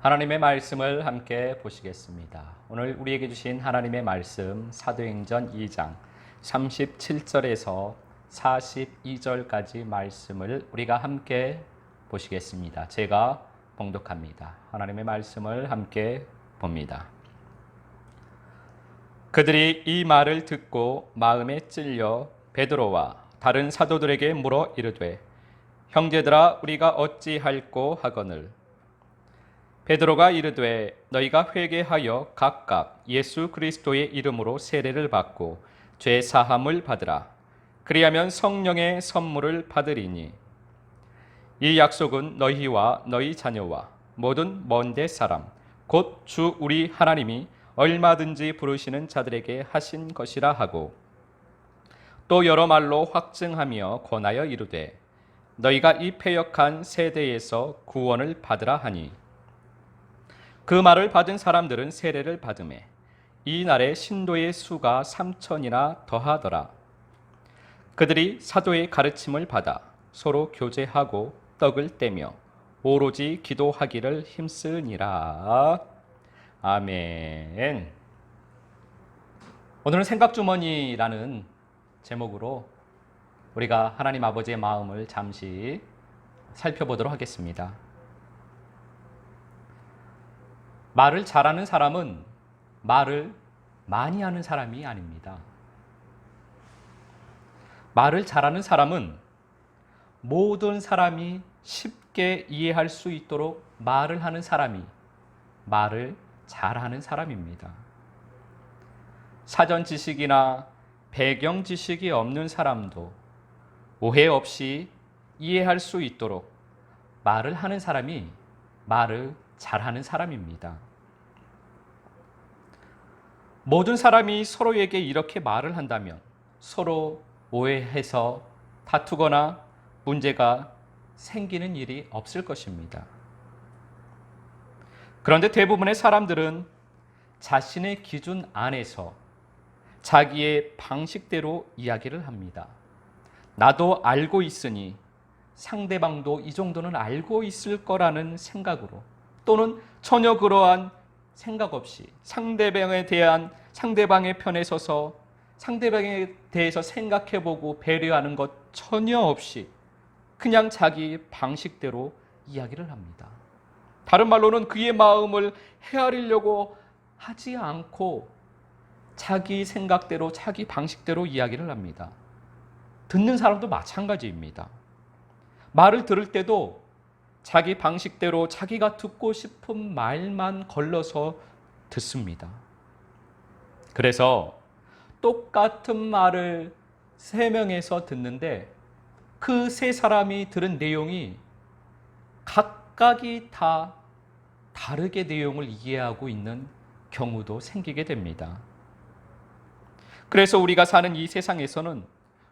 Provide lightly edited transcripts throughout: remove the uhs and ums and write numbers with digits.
하나님의 말씀을 함께 보시겠습니다. 오늘 우리에게 주신 하나님의 말씀 사도행전 2장 37절에서 42절까지 말씀을 우리가 함께 보시겠습니다. 제가 봉독합니다. 하나님의 말씀을 함께 봅니다. 그들이 이 말을 듣고 마음에 찔려 베드로와 다른 사도들에게 물어 이르되 형제들아 우리가 어찌할꼬 하거늘 베드로가 이르되 너희가 회개하여 각각 예수 그리스도의 이름으로 세례를 받고 죄 사함을 받으라. 그리하면 성령의 선물을 받으리니 이 약속은 너희와 너희 자녀와 모든 먼데 사람 곧 주 우리 하나님이 얼마든지 부르시는 자들에게 하신 것이라 하고 또 여러 말로 확증하며 권하여 이르되 너희가 이 패역한 세대에서 구원을 받으라 하니 그 말을 받은 사람들은 세례를 받으매 이 날에 신도의 수가 3,000이나 더하더라. 그들이 사도의 가르침을 받아 서로 교제하고 떡을 떼며 오로지 기도하기를 힘쓰니라. 아멘. 오늘은 생각주머니라는 제목으로 우리가 하나님 아버지의 마음을 잠시 살펴보도록 하겠습니다. 말을 잘하는 사람은 말을 많이 하는 사람이 아닙니다. 말을 잘하는 사람은 모든 사람이 쉽게 이해할 수 있도록 말을 하는 사람이 말을 잘하는 사람입니다. 사전 지식이나 배경 지식이 없는 사람도 오해 없이 이해할 수 있도록 말을 하는 사람이 말을 잘하는 사람입니다. 모든 사람이 서로에게 이렇게 말을 한다면 서로 오해해서 다투거나 문제가 생기는 일이 없을 것입니다. 그런데 대부분의 사람들은 자신의 기준 안에서 자기의 방식대로 이야기를 합니다. 나도 알고 있으니 상대방도 이 정도는 알고 있을 거라는 생각으로 또는 전혀 그러한 생각 없이 상대방의 편에 서서 상대방에 대해서 생각해보고 배려하는 것 전혀 없이 그냥 자기 방식대로 이야기를 합니다. 다른 말로는 그의 마음을 헤아리려고 하지 않고 자기 생각대로 자기 방식대로 이야기를 합니다. 듣는 사람도 마찬가지입니다. 말을 들을 때도 자기 방식대로 자기가 듣고 싶은 말만 걸러서 듣습니다. 그래서 똑같은 말을 3명에서 듣는데 그 3사람이 들은 내용이 각각이 다 다르게 내용을 이해하고 있는 경우도 생기게 됩니다. 그래서 우리가 사는 이 세상에서는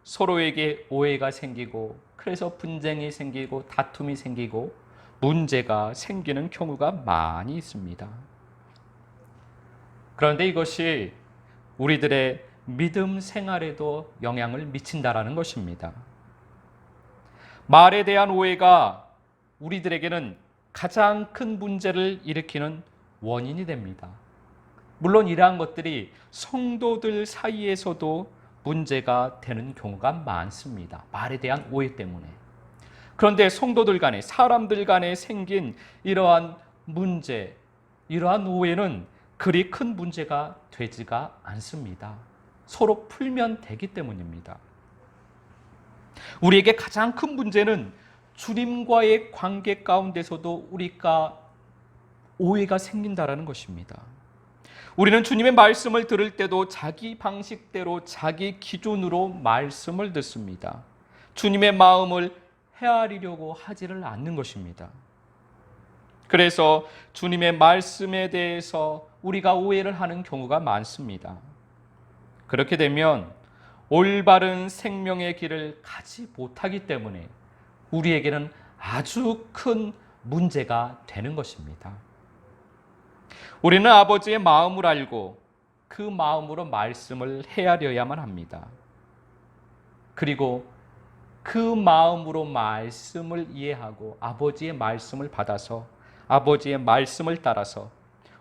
서로에게 오해가 생기고 그래서 분쟁이 생기고 다툼이 생기고 문제가 생기는 경우가 많이 있습니다. 그런데 이것이 우리들의 믿음 생활에도 영향을 미친다라는 것입니다. 말에 대한 오해가 우리들에게는 가장 큰 문제를 일으키는 원인이 됩니다. 물론 이러한 것들이 성도들 사이에서도 문제가 되는 경우가 많습니다. 말에 대한 오해 때문에. 그런데 성도들 간에 사람들 간에 생긴 이러한 문제, 이러한 오해는 그리 큰 문제가 되지가 않습니다. 서로 풀면 되기 때문입니다. 우리에게 가장 큰 문제는 주님과의 관계 가운데서도 우리가 오해가 생긴다라는 것입니다. 우리는 주님의 말씀을 들을 때도 자기 방식대로 자기 기준으로 말씀을 듣습니다. 주님의 마음을 헤아리려고 하지를 않는 것입니다. 그래서 주님의 말씀에 대해서 우리가 오해를 하는 경우가 많습니다. 그렇게 되면 올바른 생명의 길을 가지 못하기 때문에 우리에게는 아주 큰 문제가 되는 것입니다. 우리는 아버지의 마음을 알고 그 마음으로 말씀을 헤아려야만 합니다. 그리고 그 마음으로 말씀을 이해하고 아버지의 말씀을 받아서 아버지의 말씀을 따라서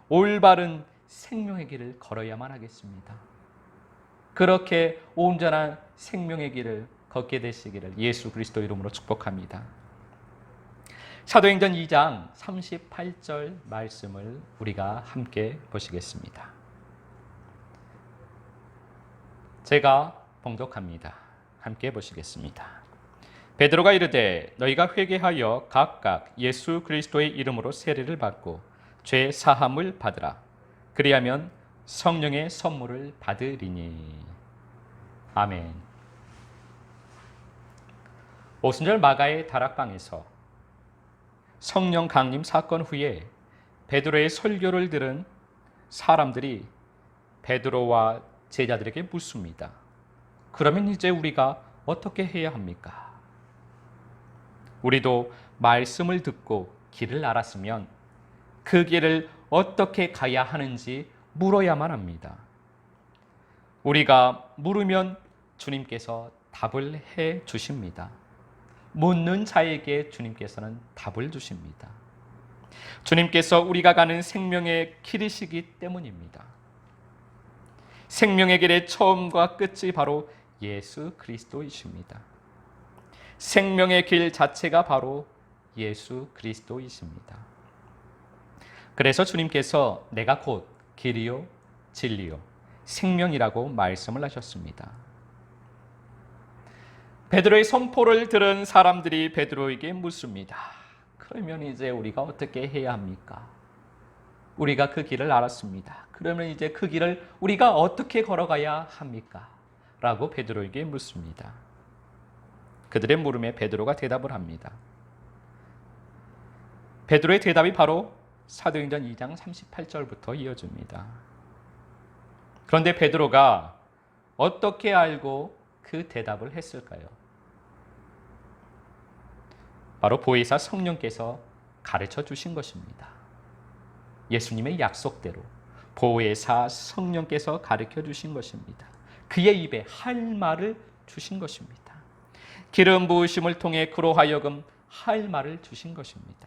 올바른 생명의 길을 걸어야만 하겠습니다. 그렇게 온전한 생명의 길을 걷게 되시기를 예수 그리스도 이름으로 축복합니다. 사도행전 2장 38절 말씀을 우리가 함께 보시겠습니다. 제가 봉독합니다. 함께 보시겠습니다. 베드로가 이르되 너희가 회개하여 각각 예수 그리스도의 이름으로 세례를 받고 죄 사함을 받으라. 그리하면 성령의 선물을 받으리니. 아멘. 오순절 마가의 다락방에서 성령 강림 사건 후에 베드로의 설교를 들은 사람들이 베드로와 제자들에게 묻습니다. 그러면 이제 우리가 어떻게 해야 합니까? 우리도 말씀을 듣고 길을 알았으면 그 길을 어떻게 가야 하는지 물어야만 합니다. 우리가 물으면 주님께서 답을 해 주십니다. 묻는 자에게 주님께서는 답을 주십니다. 주님께서 우리가 가는 생명의 길이시기 때문입니다. 생명의 길의 처음과 끝이 바로 예수 그리스도이십니다. 생명의 길 자체가 바로 예수 그리스도이십니다. 그래서 주님께서 내가 곧 길이요 진리요 생명이라고 말씀을 하셨습니다. 베드로의 선포를 들은 사람들이 베드로에게 묻습니다. 그러면 이제 우리가 어떻게 해야 합니까? 우리가 그 길을 알았습니다. 그러면 이제 그 길을 우리가 어떻게 걸어가야 합니까? 라고 베드로에게 묻습니다. 그들의 물음에 베드로가 대답을 합니다. 베드로의 대답이 바로 사도행전 2장 38절부터 이어집니다. 그런데 베드로가 어떻게 알고 그 대답을 했을까요? 바로 보혜사 성령께서 가르쳐 주신 것입니다. 예수님의 약속대로 보혜사 성령께서 가르쳐 주신 것입니다. 그의 입에 할 말을 주신 것입니다. 기름 부으심을 통해 그로 하여금 할 말을 주신 것입니다.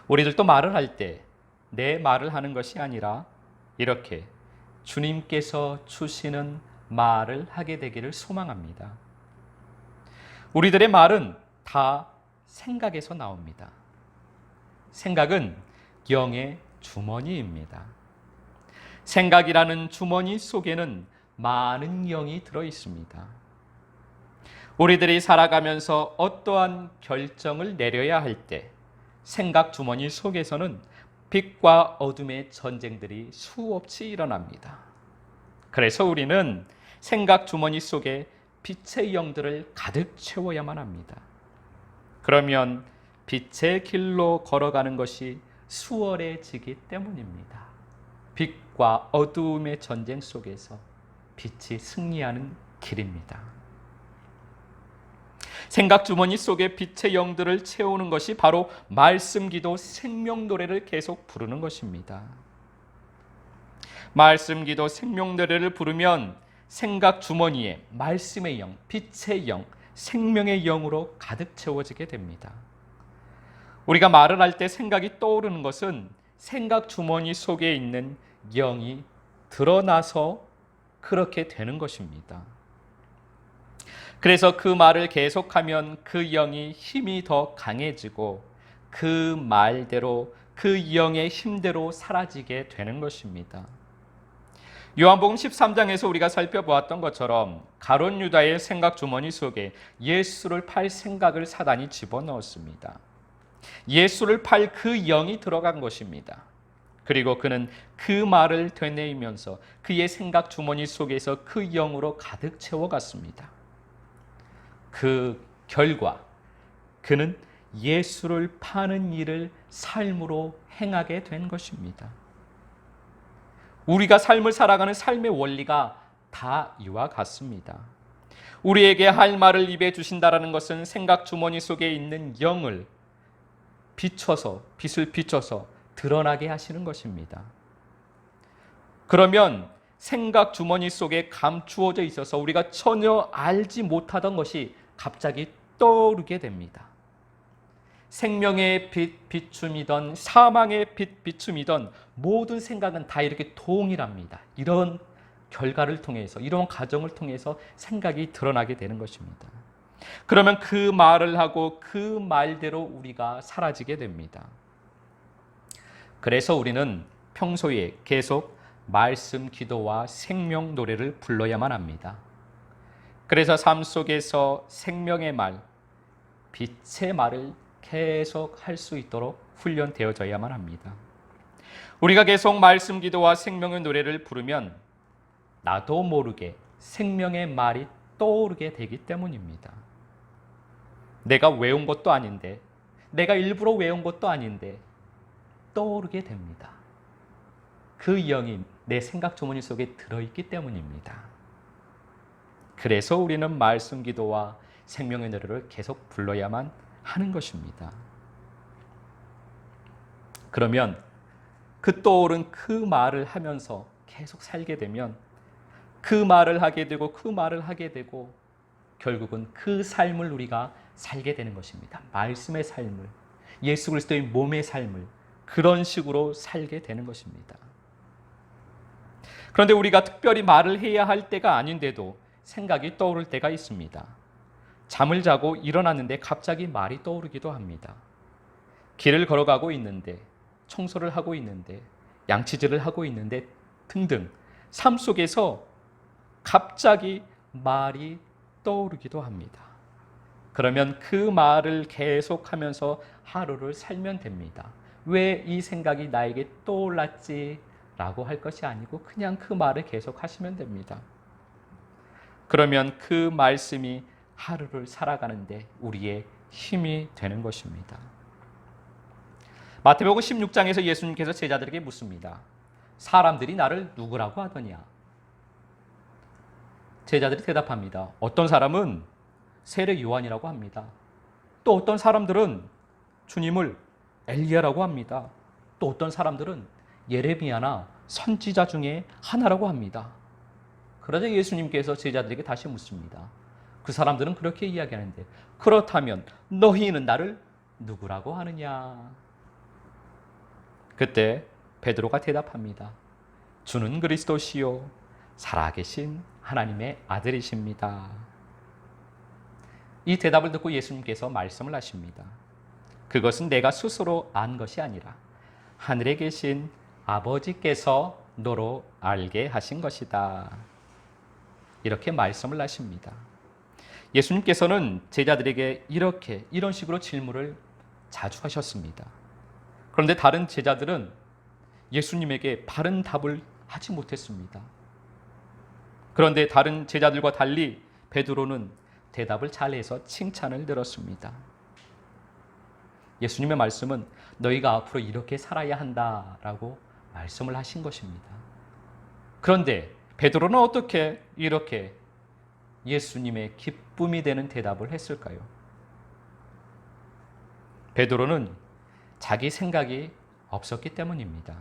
우리들도 말을 할 때 내 말을 하는 것이 아니라 이렇게 주님께서 주시는 말을 하게 되기를 소망합니다. 우리들의 말은 다 생각에서 나옵니다. 생각은 영의 주머니입니다. 생각이라는 주머니 속에는 많은 영이 들어 있습니다. 우리들이 살아가면서 어떠한 결정을 내려야 할 때 생각 주머니 속에서는 빛과 어둠의 전쟁들이 수없이 일어납니다. 그래서 우리는 생각 주머니 속에 빛의 영들을 가득 채워야만 합니다. 그러면 빛의 길로 걸어가는 것이 수월해지기 때문입니다. 빛과 어두움의 전쟁 속에서 빛이 승리하는 길입니다. 생각 주머니 속에 빛의 영들을 채우는 것이 바로 말씀 기도 생명 노래를 계속 부르는 것입니다. 말씀 기도 생명 노래를 부르면 생각 주머니에 말씀의 영, 빛의 영, 생명의 영으로 가득 채워지게 됩니다. 우리가 말을 할 때 생각이 떠오르는 것은 생각 주머니 속에 있는 영이 드러나서 그렇게 되는 것입니다. 그래서 그 말을 계속하면 그 영이 힘이 더 강해지고 그 말대로 그 영의 힘대로 사라지게 되는 것입니다. 요한복음 13장에서 우리가 살펴보았던 것처럼 가룟 유다의 생각 주머니 속에 예수를 팔 생각을 사단이 집어넣었습니다. 예수를 팔 그 영이 들어간 것입니다. 그리고 그는 그 말을 되뇌이면서 그의 생각 주머니 속에서 그 영으로 가득 채워갔습니다. 그 결과 그는 예수를 파는 일을 삶으로 행하게 된 것입니다. 우리가 삶을 살아가는 삶의 원리가 다 이와 같습니다. 우리에게 할 말을 입에 주신다라는 것은 생각 주머니 속에 있는 영을 빛을 비춰서 드러나게 하시는 것입니다. 그러면 생각 주머니 속에 감추어져 있어서 우리가 전혀 알지 못하던 것이 갑자기 떠오르게 됩니다. 생명의 빛 비춤이던 사망의 빛 비춤이던 모든 생각은 다 이렇게 동일합니다. 이런 결과를 통해서, 이런 과정을 통해서 생각이 드러나게 되는 것입니다. 그러면 그 말을 하고 그 말대로 우리가 사라지게 됩니다. 그래서 우리는 평소에 계속 말씀 기도와 생명 노래를 불러야만 합니다. 그래서 삶 속에서 생명의 말, 빛의 말을 계속 할 수 있도록 훈련되어져야만 합니다. 우리가 계속 말씀 기도와 생명의 노래를 부르면 나도 모르게 생명의 말이 떠오르게 되기 때문입니다. 내가 외운 것도 아닌데, 내가 일부러 외운 것도 아닌데 떠오르게 됩니다. 그 영이 내 생각 주머니 속에 들어있기 때문입니다. 그래서 우리는 말씀 기도와 생명의 노래를 계속 불러야만 하는 것입니다. 그러면 그 떠오른 그 말을 하면서 계속 살게 되면 그 말을 하게 되고 그 말을 하게 되고 결국은 그 삶을 우리가 살게 되는 것입니다. 말씀의 삶을, 예수 그리스도의 몸의 삶을 그런 식으로 살게 되는 것입니다. 그런데 우리가 특별히 말을 해야 할 때가 아닌데도 생각이 떠오를 때가 있습니다. 잠을 자고 일어났는데 갑자기 말이 떠오르기도 합니다. 길을 걸어가고 있는데, 청소를 하고 있는데, 양치질을 하고 있는데 등등 삶 속에서 갑자기 말이 떠오르기도 합니다. 그러면 그 말을 계속하면서 하루를 살면 됩니다. 왜 이 생각이 나에게 떠올랐지? 라고 할 것이 아니고 그냥 그 말을 계속 하시면 됩니다. 그러면 그 말씀이 하루를 살아가는데 우리의 힘이 되는 것입니다. 마태복음 16장에서 예수님께서 제자들에게 묻습니다. 사람들이 나를 누구라고 하더냐? 제자들이 대답합니다. 어떤 사람은 세례 요한이라고 합니다. 또 어떤 사람들은 주님을 엘리야라고 합니다. 또 어떤 사람들은 예레미야나 선지자 중에 하나라고 합니다. 그러자 예수님께서 제자들에게 다시 묻습니다. 그 사람들은 그렇게 이야기하는데 그렇다면 너희는 나를 누구라고 하느냐? 그때 베드로가 대답합니다. 주는 그리스도시요 살아계신 하나님의 아들이십니다. 이 대답을 듣고 예수님께서 말씀을 하십니다. 그것은 내가 스스로 안 것이 아니라 하늘에 계신 아버지께서 너로 알게 하신 것이다. 이렇게 말씀을 하십니다. 예수님께서는 제자들에게 이런 식으로 질문을 자주 하셨습니다. 그런데 다른 제자들은 예수님에게 바른 답을 하지 못했습니다. 그런데 다른 제자들과 달리 베드로는 대답을 잘해서 칭찬을 들었습니다. 예수님의 말씀은 너희가 앞으로 이렇게 살아야 한다라고 말씀을 하신 것입니다. 그런데 베드로는 어떻게 이렇게 예수님의 기쁨이 되는 대답을 했을까요? 베드로는 자기 생각이 없었기 때문입니다.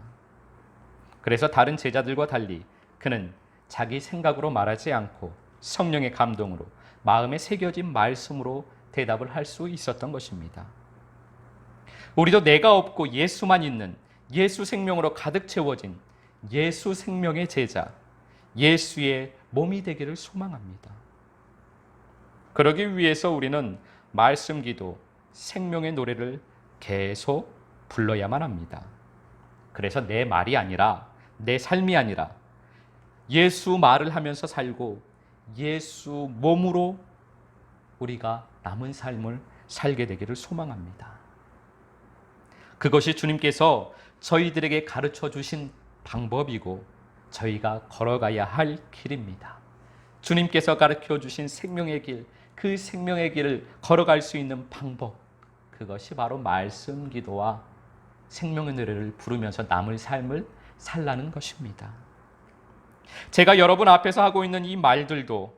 그래서 다른 제자들과 달리 그는 자기 생각으로 말하지 않고 성령의 감동으로 마음에 새겨진 말씀으로 대답을 할 수 있었던 것입니다. 우리도 내가 없고 예수만 있는 예수 생명으로 가득 채워진 예수 생명의 제자, 예수의 몸이 되기를 소망합니다. 그러기 위해서 우리는 말씀 기도, 생명의 노래를 계속 불러야만 합니다. 그래서 내 말이 아니라, 내 삶이 아니라 예수 말을 하면서 살고 예수 몸으로 우리가 남은 삶을 살게 되기를 소망합니다. 그것이 주님께서 저희들에게 가르쳐 주신 방법이고 저희가 걸어가야 할 길입니다. 주님께서 가르쳐 주신 생명의 길, 그 생명의 길을 걸어갈 수 있는 방법, 그것이 바로 말씀 기도와 생명의 노래를 부르면서 남을 삶을 살라는 것입니다. 제가 여러분 앞에서 하고 있는 이 말들도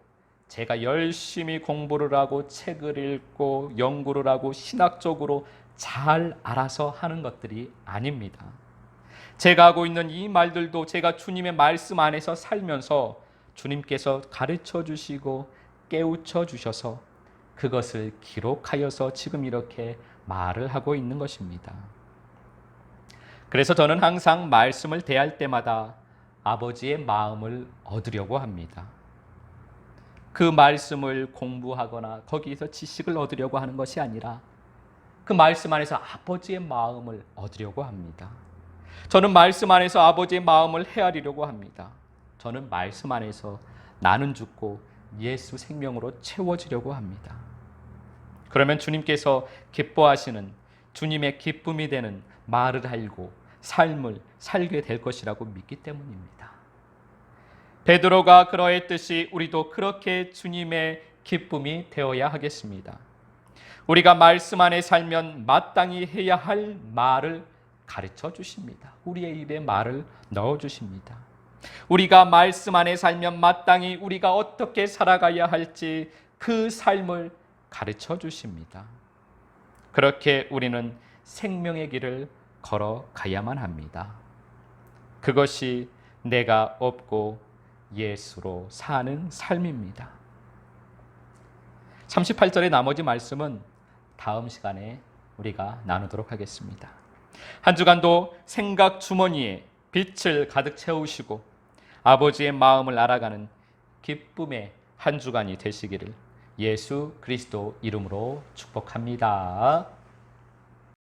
제가 열심히 공부를 하고 책을 읽고 연구를 하고 신학적으로 잘 알아서 하는 것들이 아닙니다. 제가 하고 있는 이 말들도 제가 주님의 말씀 안에서 살면서 주님께서 가르쳐 주시고 깨우쳐 주셔서 그것을 기록하여서 지금 이렇게 말을 하고 있는 것입니다. 그래서 저는 항상 말씀을 대할 때마다 아버지의 마음을 얻으려고 합니다. 그 말씀을 공부하거나 거기에서 지식을 얻으려고 하는 것이 아니라 그 말씀 안에서 아버지의 마음을 얻으려고 합니다. 저는 말씀 안에서 아버지의 마음을 헤아리려고 합니다. 저는 말씀 안에서 나는 죽고 예수 생명으로 채워지려고 합니다. 그러면 주님께서 기뻐하시는 주님의 기쁨이 되는 말을 알고 삶을 살게 될 것이라고 믿기 때문입니다. 베드로가 그러했듯이 우리도 그렇게 주님의 기쁨이 되어야 하겠습니다. 우리가 말씀 안에 살면 마땅히 해야 할 말을 가르쳐 주십니다. 우리의 입에 말을 넣어 주십니다. 우리가 말씀 안에 살면 마땅히 우리가 어떻게 살아가야 할지 그 삶을 가르쳐 주십니다. 그렇게 우리는 생명의 길을 걸어가야만 합니다. 그것이 내가 없고 예수로 사는 삶입니다. 38절의 나머지 말씀은 다음 시간에 우리가 나누도록 하겠습니다. 한 주간도 생각 주머니에 빛을 가득 채우시고 아버지의 마음을 알아가는 기쁨의 한 주간이 되시기를 예수 그리스도 이름으로 축복합니다.